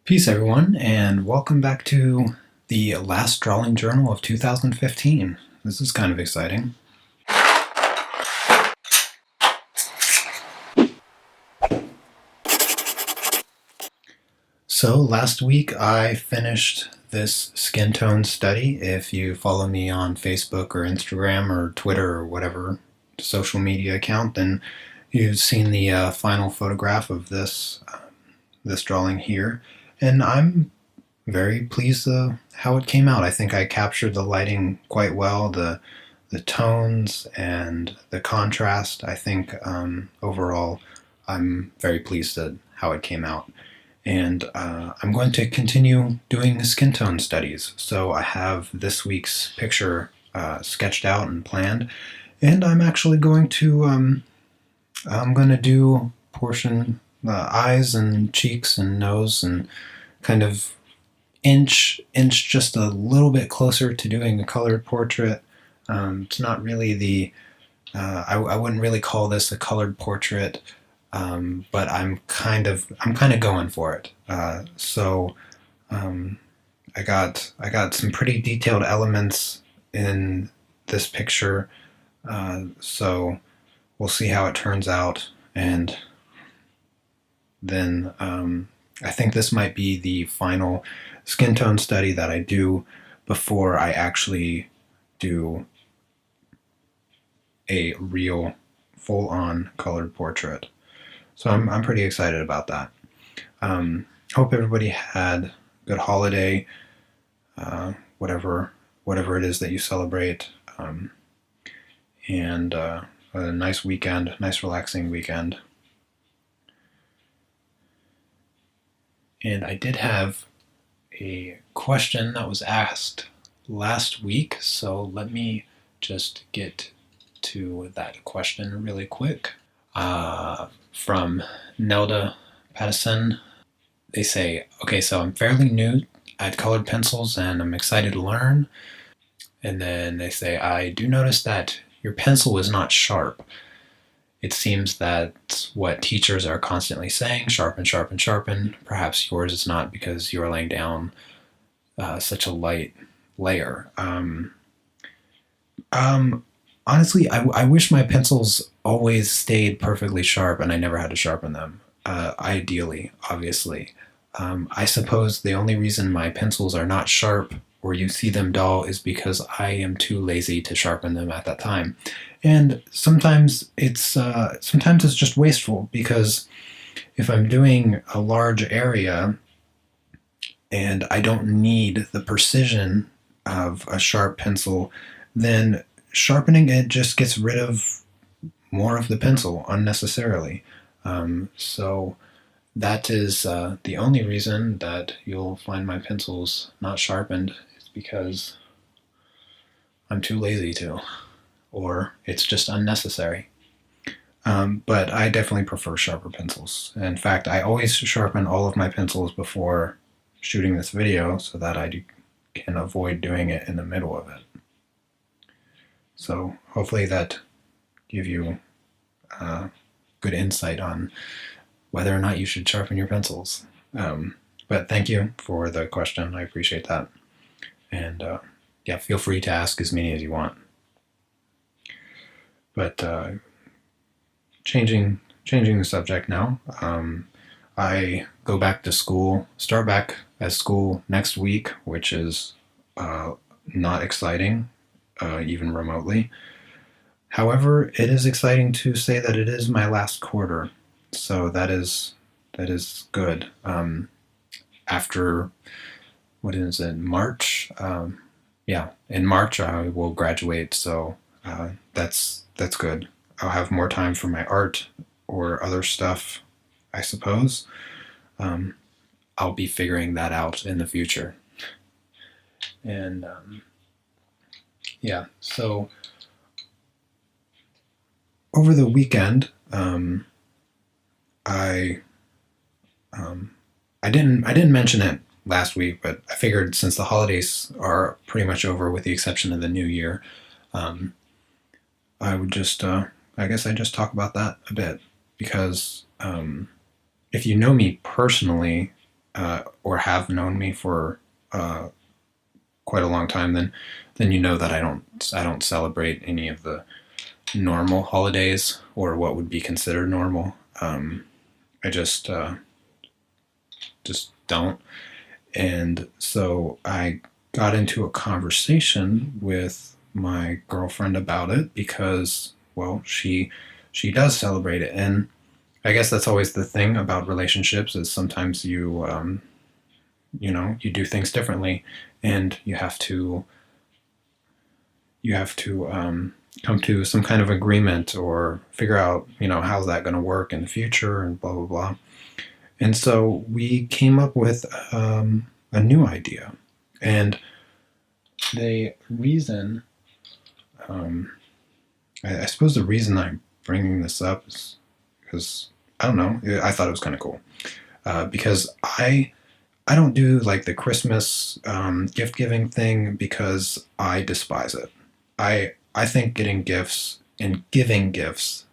Peace, everyone, and welcome back to the last drawing journal of 2015. This is kind of exciting. So last week I finished this skin tone study. If you follow me on Facebook or Instagram or Twitter or whatever social media account, then you've seen the final photograph of this drawing here, and I'm very pleased how it came out. I think I captured the lighting quite well, the tones and the contrast. I think overall I'm very pleased at how it came out. And I'm going to continue doing skin tone studies. So I have this week's picture sketched out and planned, and I'm actually going to do portion eyes and cheeks and nose and kind of inch just a little bit closer to doing a colored portrait. It's not really I wouldn't really call this a colored portrait, but I'm kind of going for it. I got some pretty detailed elements in this picture, so we'll see how it turns out, and then I think this might be the final skin tone study that I do before I actually do a real full-on colored portrait. So I'm pretty excited about that. Hope everybody had a good holiday, whatever it is that you celebrate, and a nice weekend, nice relaxing weekend. And I did have a question that was asked last week, so let me just get to that question really quick. From Nelda Pattison, they say, okay, so I'm fairly new at colored pencils and I'm excited to learn. And then they say, I do notice that your pencil is not sharp. It seems that's what teachers are constantly saying, sharpen, sharpen, sharpen. Perhaps yours is not because you are laying down such a light layer. Honestly, I wish my pencils always stayed perfectly sharp and I never had to sharpen them. Ideally, obviously. I suppose the only reason my pencils are not sharp or you see them dull is because I am too lazy to sharpen them at that time. And sometimes it's just wasteful, because if I'm doing a large area and I don't need the precision of a sharp pencil, then sharpening it just gets rid of more of the pencil unnecessarily. So that is the only reason that you'll find my pencils not sharpened, is because I'm too lazy to, or it's just unnecessary. But I definitely prefer sharper pencils. In fact, I always sharpen all of my pencils before shooting this video so that I can avoid doing it in the middle of it. So hopefully that give you good insight on whether or not you should sharpen your pencils. But thank you for the question. I appreciate that. And yeah, feel free to ask as many as you want. But changing the subject now, I go back to school, start back at school next week, which is not exciting, even remotely. However, it is exciting to say that it is my last quarter, so that is good. After, what is it, March? Yeah, in March I will graduate, so that's good. I'll have more time for my art or other stuff, I suppose. I'll be figuring that out in the future. And yeah, so over the weekend, I didn't mention it last week, but I figured since the holidays are pretty much over, with the exception of the New Year, I would just I guess I just talk about that a bit, because if you know me personally, or have known me for quite a long time, then you know that I don't celebrate any of the normal holidays or what would be considered normal. I just don't. And so I got into a conversation with my girlfriend about it because, well, she does celebrate it, and I guess that's always the thing about relationships is sometimes you do things differently, and you have to come to some kind of agreement or figure out how's that going to work in the future and blah blah blah. And so we came up with a new idea, and the reason I suppose the reason I'm bringing this up is because I don't know, I thought it was kind of cool, because I don't do like the Christmas gift giving thing because I despise it. I think getting gifts and giving gifts.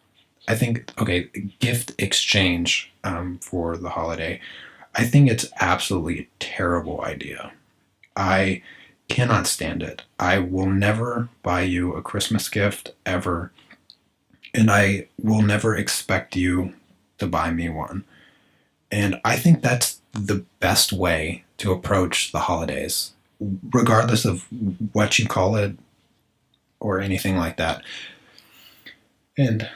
I think okay, gift exchange for the holiday. I think it's absolutely a terrible idea. I cannot stand it. I will never buy you a Christmas gift ever, and I will never expect you to buy me one. And I think that's the best way to approach the holidays, regardless of what you call it or anything like that. And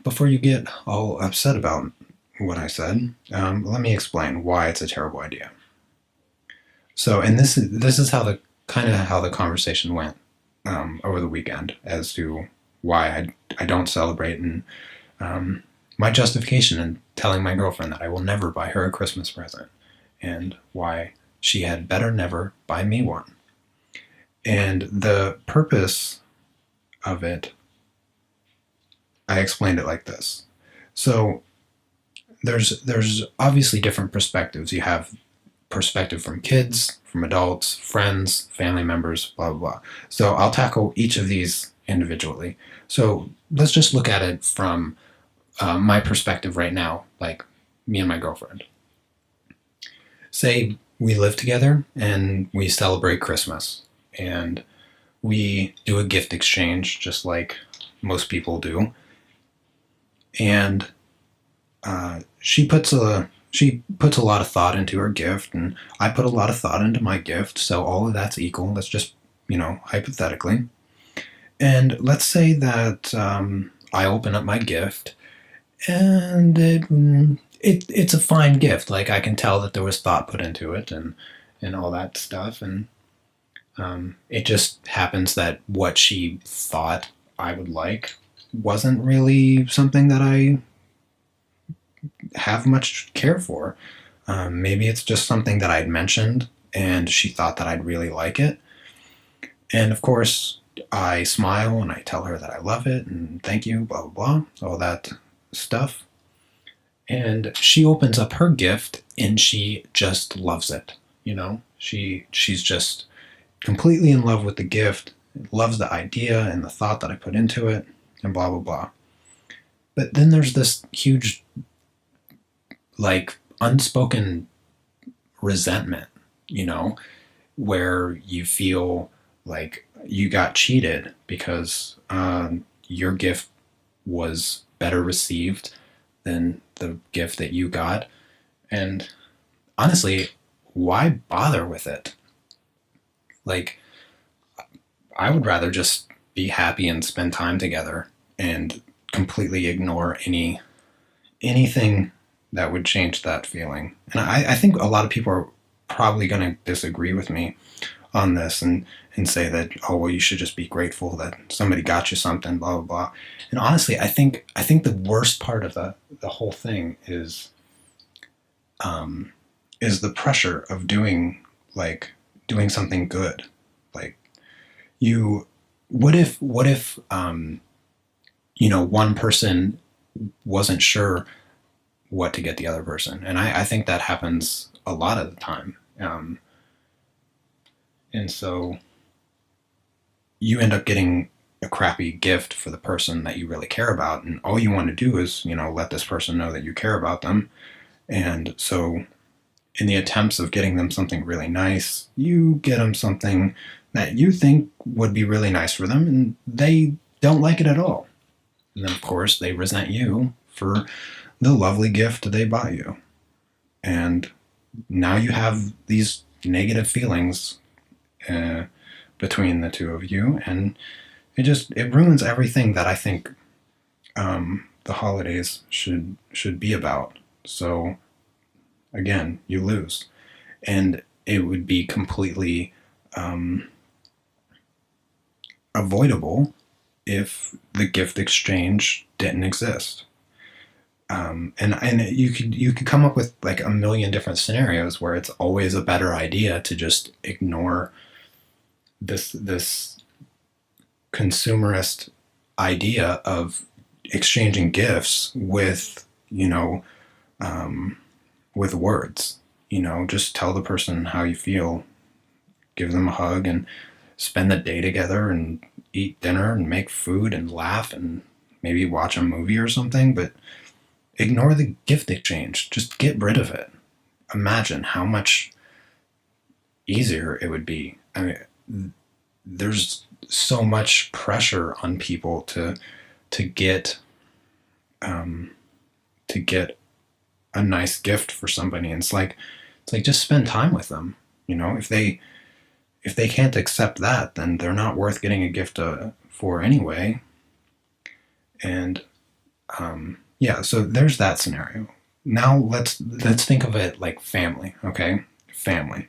before you get all upset about what I said, let me explain why it's a terrible idea. So, and this is how the conversation went over the weekend as to why I don't celebrate, and my justification in telling my girlfriend that I will never buy her a Christmas present, and why she had better never buy me one. And the purpose of it, I explained it like this. So there's obviously different perspectives. You have perspective from kids, from adults, friends, family members, blah blah blah. So I'll tackle each of these individually. So let's just look at it from my perspective right now, like me and my girlfriend. Say we live together and we celebrate Christmas, and we do a gift exchange just like most people do. And she puts a lot of thought into her gift, and I put a lot of thought into my gift. So all of that's equal. Let's just hypothetically. And let's say that I open up my gift, and it's a fine gift. Like I can tell that there was thought put into it, and all that stuff. And it just happens that what she thought I would like wasn't really something that I have much care for. Maybe it's just something that I'd mentioned and she thought that I'd really like it. And of course, I smile and I tell her that I love it and thank you, blah, blah, blah, all that stuff. And she opens up her gift and she just loves it. She's just completely in love with the gift, loves the idea and the thought that I put into it, and blah, blah, blah. But then there's this huge, like, unspoken resentment, where you feel like you got cheated because your gift was better received than the gift that you got. And honestly, why bother with it? Like, I would rather just be happy and spend time together and completely ignore anything that would change that feeling. And I think a lot of people are probably going to disagree with me on this and say that, oh, well, you should just be grateful that somebody got you something, blah, blah, blah. And honestly, I think the worst part of the whole thing is the pressure of doing something good. Like, what if one person wasn't sure what to get the other person? And I think that happens a lot of the time. And so you end up getting a crappy gift for the person that you really care about. And all you want to do is, let this person know that you care about them. And so in the attempts of getting them something really nice, you get them something that you think would be really nice for them, and they don't like it at all. And then, of course, they resent you for the lovely gift they bought you. And now you have these negative feelings uh, between the two of you, and it ruins everything that I think the holidays should be about. So again, you lose, and it would be completely avoidable if the gift exchange didn't exist. And you could come up with like a million different scenarios where it's always a better idea to just ignore this consumerist idea of exchanging gifts with with words. Just tell the person how you feel, give them a hug, and spend the day together and eat dinner and make food and laugh and maybe watch a movie or something, but ignore the gift exchange. Just get rid of it. Imagine how much easier it would be. I mean, there's so much pressure on people to get to get a nice gift for somebody. And it's like just spend time with them. If they can't accept that, then they're not worth getting a gift for anyway. And yeah, so there's that scenario. Now let's think of it like family, okay? Family.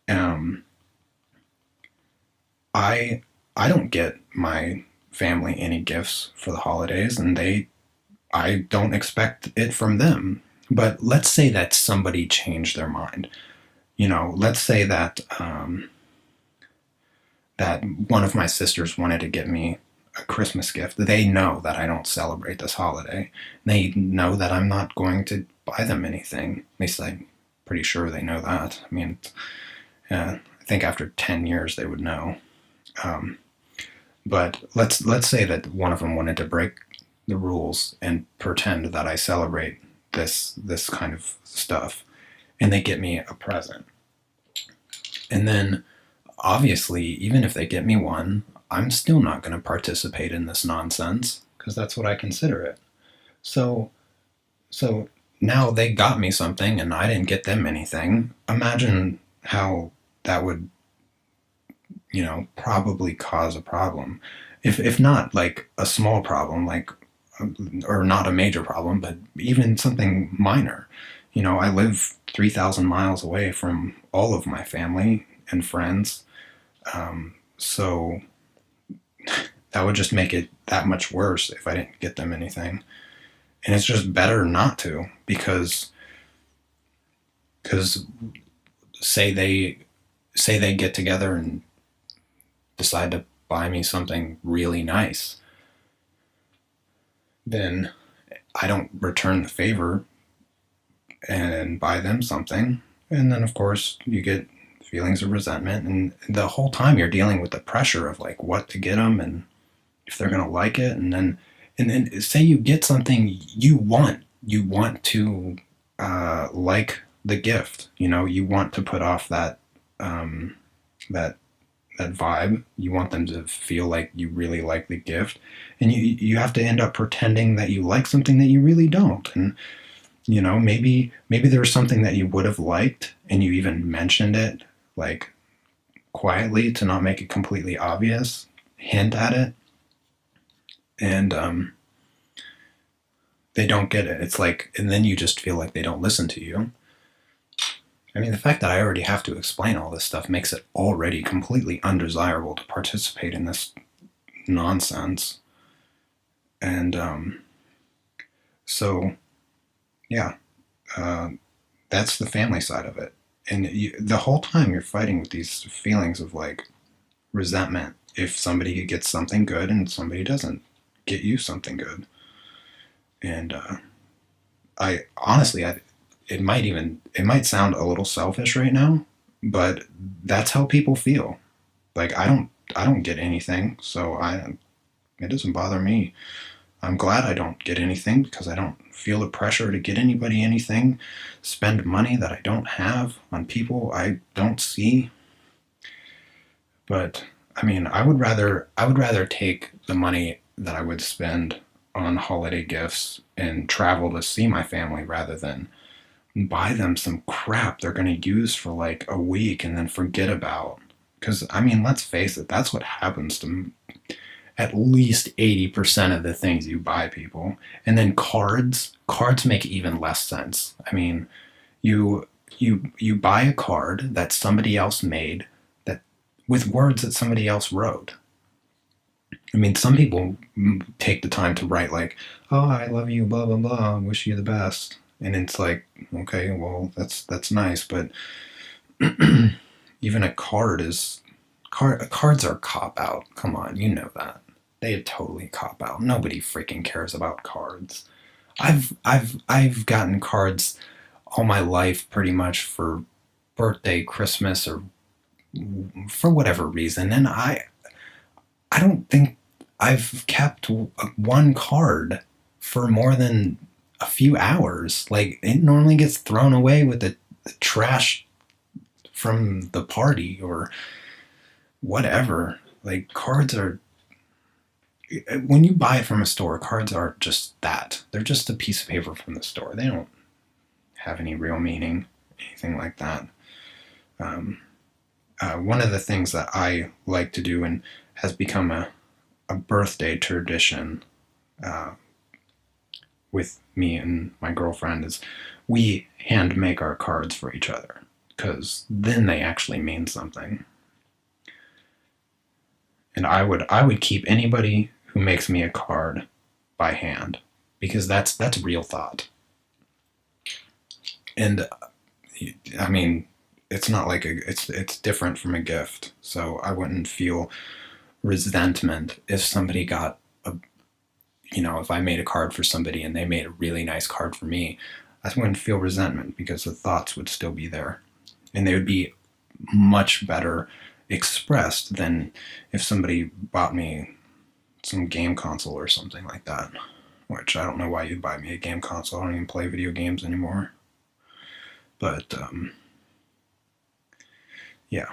Um, I don't get my family any gifts for the holidays, and I don't expect it from them. But let's say that somebody changed their mind. Let's say that one of my sisters wanted to get me a Christmas gift. They know that I don't celebrate this holiday. They know that I'm not going to buy them anything. At least I'm pretty sure they know that. I mean, I think after 10 years they would know. Um, but let's say that one of them wanted to break the rules and pretend that I celebrate this kind of stuff, and they get me a present. And then obviously, even if they get me one, I'm still not going to participate in this nonsense because that's what I consider it. So so now they got me something and I didn't get them anything. Imagine how that would, probably cause a problem. If not like a small problem, like or not a major problem, but even something minor. I live 3,000 miles away from all of my family and friends. So that would just make it that much worse if I didn't get them anything. And it's just better not to, because say they get together and decide to buy me something really nice, then I don't return the favor and buy them something. And then, of course, you get feelings of resentment. And the whole time you're dealing with the pressure of like what to get them and if they're going to like it. And then say you get something you want to like the gift. You want to put off that that vibe. You want them to feel like you really like the gift, and you have to end up pretending that you like something that you really don't. And maybe there was something that you would have liked, and you even mentioned it like quietly to not make it completely obvious, hint at it, and they don't get it. It's like, and then you just feel like they don't listen to you. I mean, the fact that I already have to explain all this stuff makes it already completely undesirable to participate in this nonsense. And so, yeah, uh, that's the family side of it. And the whole time you're fighting with these feelings of like resentment if somebody gets something good and somebody doesn't get you something good. And I honestly, it might sound a little selfish right now, but that's how people feel. Like I don't get anything, so it doesn't bother me. I'm glad I don't get anything because I don't feel the pressure to get anybody anything, spend money that I don't have on people I don't see. But I mean, I would rather take the money that I would spend on holiday gifts and travel to see my family rather than buy them some crap they're going to use for like a week and then forget about. Because, I mean, let's face it, that's what happens to at least 80% of the things you buy people. And then cards make even less sense. I mean, you buy a card that somebody else made that with words that somebody else wrote. I mean, some people take the time to write like, "Oh, I love you, blah blah blah, wish you the best," and it's like, okay, well, that's nice, but even a card is cards are a cop out. Come on, you know that they totally cop out. Nobody freaking cares about cards. I've gotten cards all my life pretty much for birthday, Christmas, or for whatever reason, and I don't think I've kept one card for more than a few hours. Like it normally gets thrown away with the trash from the party or whatever. Like cards are when you buy it from a store, cards are just that. They're just a piece of paper from the store. They don't have any real meaning, anything like that. Um, One of the things that I like to do and has become a birthday tradition uh, with me and my girlfriend is we hand make our cards for each other because then they actually mean something. And I would keep anybody who makes me a card by hand because that's real thought. And I mean, it's not like it's different from a gift. So I wouldn't feel resentment if somebody got a if I made a card for somebody and they made a really nice card for me, I wouldn't feel resentment because the thoughts would still be there. And they would be much better expressed than if somebody bought me some game console or something like that. Which I don't know why you'd buy me a game console. I don't even play video games anymore. But yeah.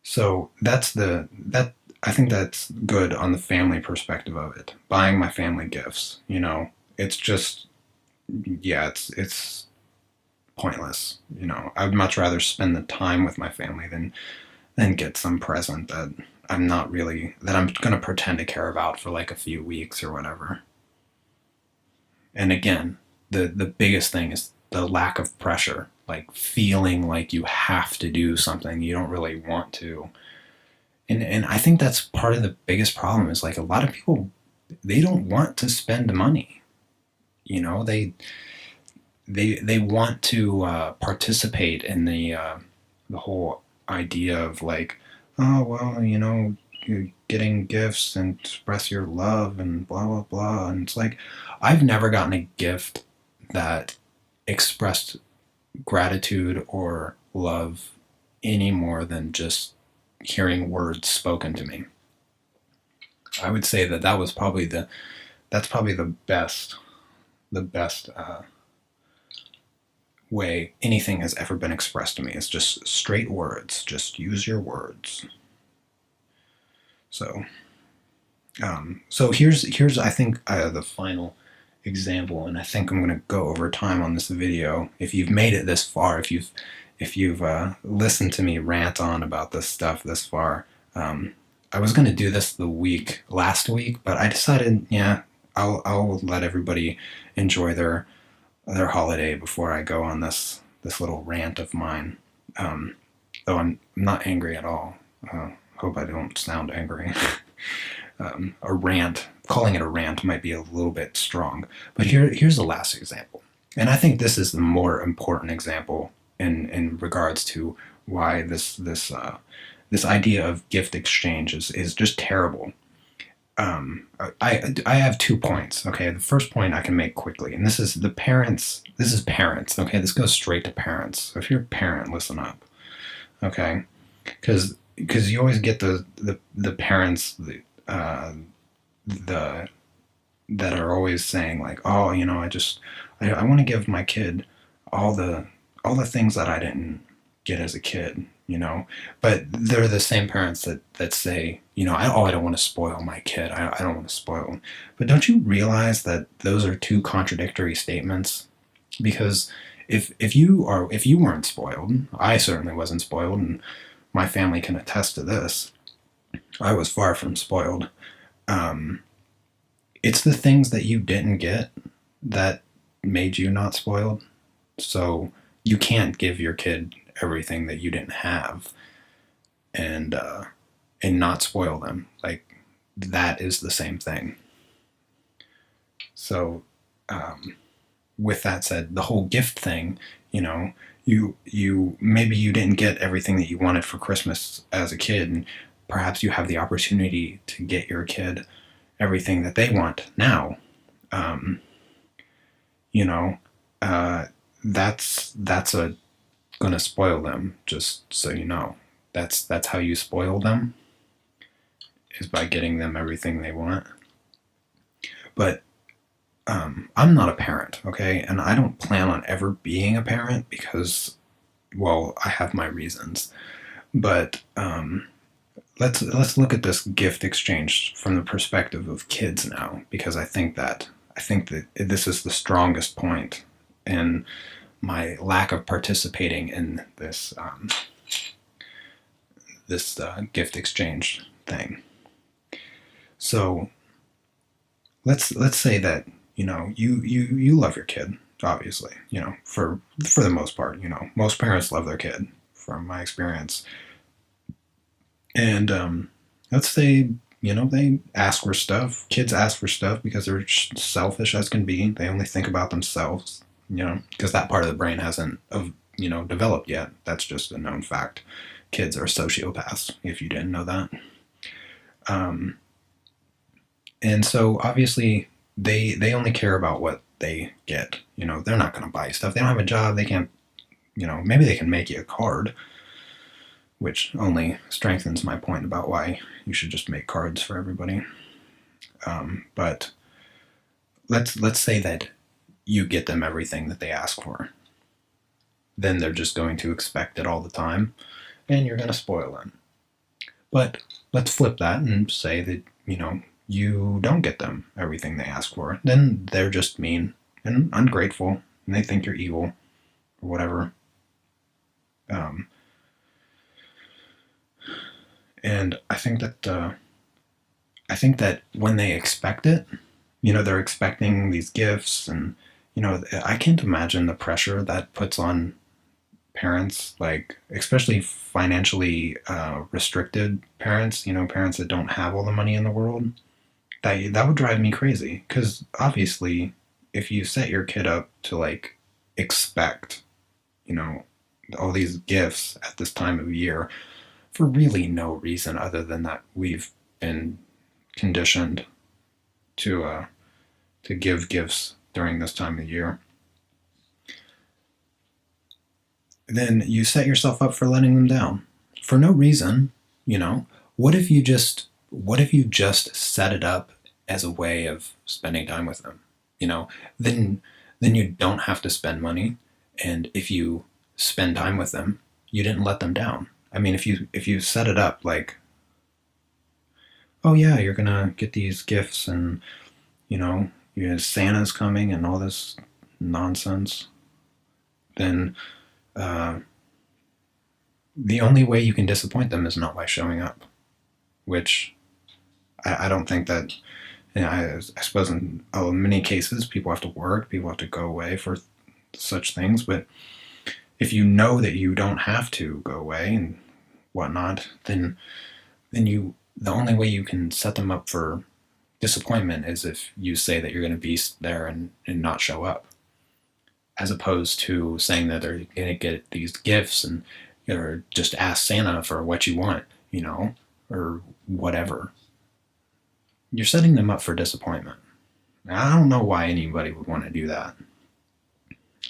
So that I think that's good on the family perspective of it. Buying my family gifts, it's just yeah, it's pointless. I'd much rather spend the time with my family than get some present that I'm going to pretend to care about for like a few weeks or whatever. And again, the biggest thing is the lack of pressure, like feeling like you have to do something you don't really want to. And I think that's part of the biggest problem is like a lot of people they don't want to spend money. They want to participate in the whole idea of like, oh well, you're getting gifts and express your love and blah blah blah. And it's like I've never gotten a gift that expressed gratitude or love any more than just hearing words spoken to me. I would say that that's probably the best way anything has ever been expressed to me. It's just straight words. Just use your words. So, so here's I think the final example, and I think I'm going to go over time on this video. If you've made it this far, if you've listened to me rant on about this stuff this far, I was going to do this last week, but I decided, yeah, I'll let everybody enjoy their holiday before I go on this little rant of mine. Though I'm not angry at all. Hope I don't sound angry. A rant, calling it a rant might be a little bit strong, but here's the last example, and I think this is the more important example in regards to why this idea of gift exchange is just terrible. I have 2 points. Okay, the first point I can make quickly, and this is parents. Okay, this goes straight to parents. So if you're a parent, listen up. Okay, because you always get the parents the that are always saying like, oh, I want to give my kid all the things that I didn't get as a kid, but they're the same parents that say, I don't want to spoil my kid. I don't want to spoil him. But don't you realize that those are two contradictory statements? Because if you weren't spoiled, I certainly wasn't spoiled, and my family can attest to this. I was far from spoiled. Um, it's the things that you didn't get that made you not spoiled. So you can't give your kid everything that you didn't have, and not spoil them. Like, that is the same thing. So with that said, the whole gift thing, you maybe you didn't get everything that you wanted for Christmas as a kid, and perhaps you have the opportunity to get your kid everything that they want now. Um, you know, uh, that's a gonna spoil them. Just so you know, that's how you spoil them, is by getting them everything they want. But I'm not a parent, okay, and I don't plan on ever being a parent because, well, I have my reasons. But let's look at this gift exchange from the perspective of kids now, because I think that this is the strongest point in my lack of participating in this gift exchange thing. So let's say that you love your kid, obviously, for the most part. Most parents love their kid, from my experience. And let's say they ask for stuff. Kids ask for stuff because they're selfish as can be. They only think about themselves, because that part of the brain hasn't developed yet. That's just a known fact. Kids are sociopaths, if you didn't know that. um, and so obviously they only care about what they get. They're not going to buy stuff. They don't have a job. They can't. Maybe they can make you a card, which only strengthens my point about why you should just make cards for everybody. But let's say that you get them everything that they ask for. Then they're just going to expect it all the time, and you're going to spoil them. But let's flip that and say that you don't get them everything they ask for. Then they're just mean and ungrateful, and they think you're evil or whatever. Um, and I think that when they expect it, they're expecting these gifts, and I can't imagine the pressure that puts on parents, like especially financially restricted parents. Parents that don't have all the money in the world. That would drive me crazy, because obviously, if you set your kid up to like expect, you know, all these gifts at this time of year for really no reason other than that we've been conditioned to give gifts during this time of year, then you set yourself up for letting them down for no reason. What if you just set it up as a way of spending time with them? You know, then you don't have to spend money, and if you spend time with them, you didn't let them down. I mean, if you set it up like, oh yeah, you're gonna get these gifts, and Santa's coming and all this nonsense, then uh, the only way you can disappoint them is not by showing up. Which I don't think that. I suppose in many cases people have to work, people have to go away for such things. But if you know that you don't have to go away and whatnot, then the only way you can set them up for disappointment is if you say that you're going to be there and not show up, as opposed to saying that they're going to get these gifts and or just ask Santa for what you want, or whatever. You're setting them up for disappointment. I don't know why anybody would want to do that.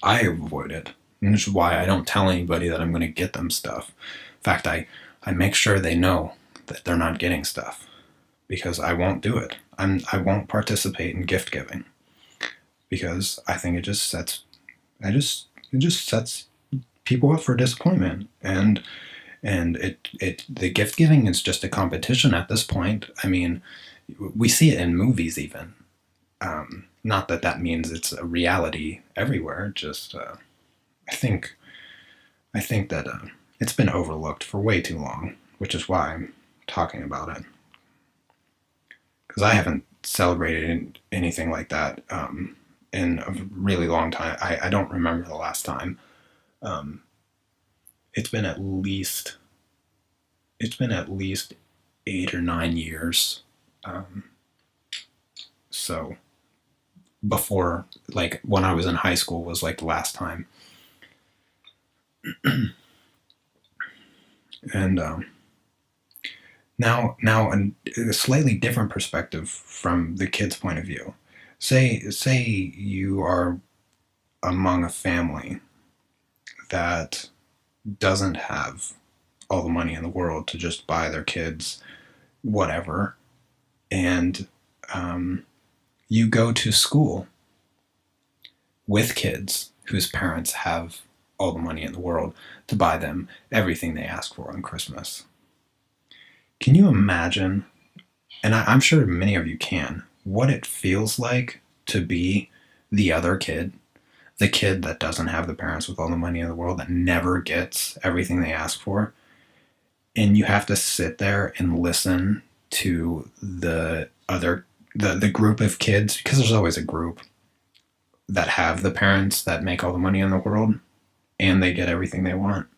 I avoid it, which is why I don't tell anybody that I'm going to get them stuff. In fact, I make sure they know that they're not getting stuff, because I won't do it. I won't participate in gift giving because I think it just sets people up for disappointment. And the gift giving is just a competition at this point. I mean, we see it in movies even. Not that that means it's a reality everywhere. Just I think I think that it's been overlooked for way too long, which is why I'm talking about it. Because I haven't celebrated anything like that in a really long time. I don't remember the last time. Um, it's been at least it's been at least 8 or 9 years. Um, so before, like when I was in high school, was like the last time. And now a slightly different perspective from the kid's point of view. Say you are among a family that doesn't have all the money in the world to just buy their kids whatever, and you go to school with kids whose parents have all the money in the world to buy them everything they ask for on Christmas. Can you imagine, and I'm sure many of you can, what it feels like to be the other kid, the kid that doesn't have the parents with all the money in the world, that never gets everything they ask for, and you have to sit there and listen to the group of kids, because there's always a group that have the parents that make all the money in the world and they get everything they want.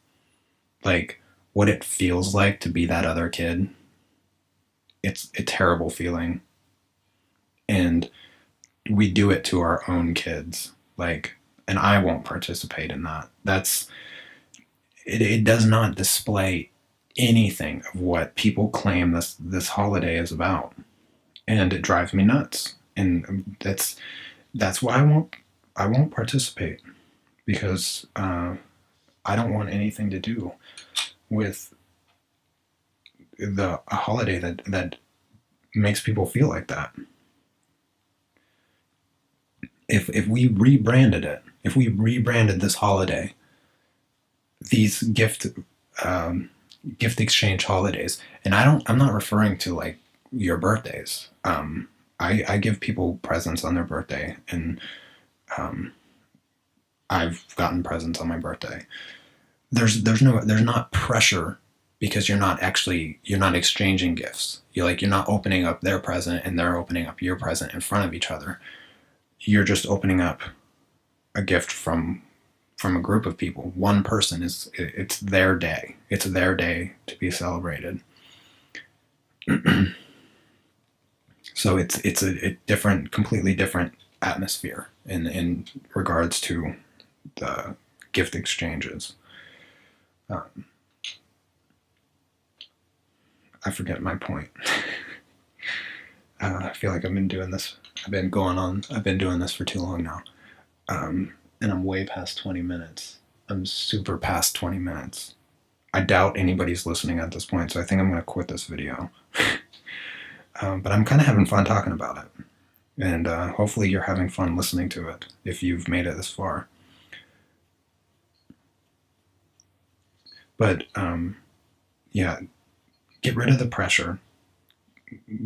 Like what it feels like to be that other kid. It's a terrible feeling. And we do it to our own kids. Like, and I won't participate in that. It does not display anything of what people claim this holiday is about. And it drives me nuts. And that's why I won't participate, because I don't want anything to do with a holiday that makes people feel like that. If we rebranded it, if we rebranded this holiday, these gift exchange holidays, and I'm not referring to like your birthdays. I give people presents on their birthday, and I've gotten presents on my birthday. There's not pressure, because you're not exchanging gifts. You're not opening up their present and they're opening up your present in front of each other. You're just opening up a gift from a group of people. One person it's their day. It's their day to be celebrated. So it's a completely different atmosphere in regards to the gift exchanges. I forget my point. I feel like I've been doing this for too long now. And I'm way past 20 minutes. I'm super past 20 minutes. I doubt anybody's listening at this point, so I think I'm going to quit this video. But I'm kind of having fun talking about it. And hopefully you're having fun listening to it, if you've made it this far. But yeah, get rid of the pressure.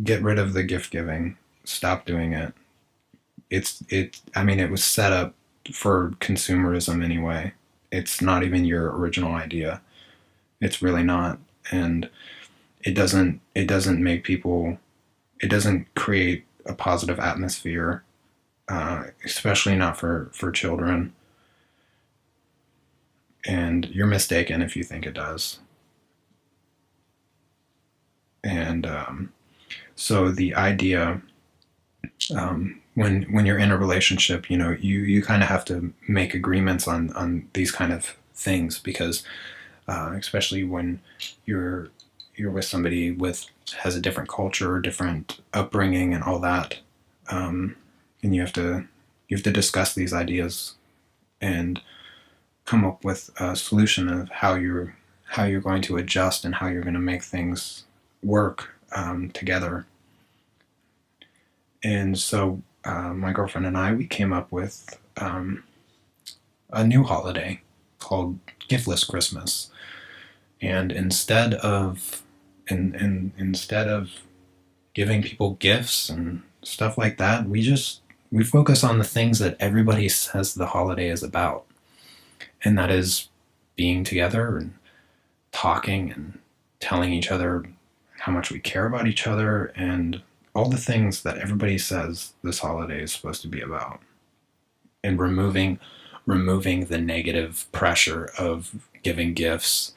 Get rid of the gift giving. Stop doing it. It was set up for consumerism anyway. It's not even your original idea. It's really not. And it doesn't create a positive atmosphere, especially not for children. And you're mistaken if you think it does. And so the idea, when you're in a relationship, you kind of have to make agreements on these kind of things, because especially when you're with somebody has a different culture, different upbringing, and all that, and you have to discuss these ideas and come up with a solution of how you're going to adjust and how you're going to make things work together. And so my girlfriend and I, we came up with a new holiday called Giftless Christmas. And instead of giving people gifts and stuff like that, we focus on the things that everybody says the holiday is about. And that is being together and talking and telling each other how much we care about each other and all the things that everybody says this holiday is supposed to be about. And removing the negative pressure of giving gifts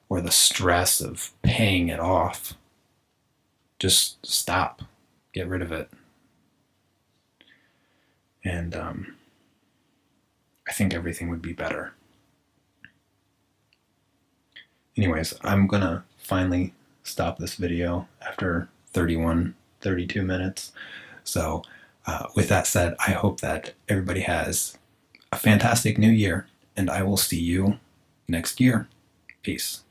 or the stress of paying it off. Just stop. Get rid of it. And I think everything would be better. Anyways, I'm gonna finally stop this video after 32 minutes. So with that said, I hope that everybody has a fantastic new year, and I will see you next year. Peace.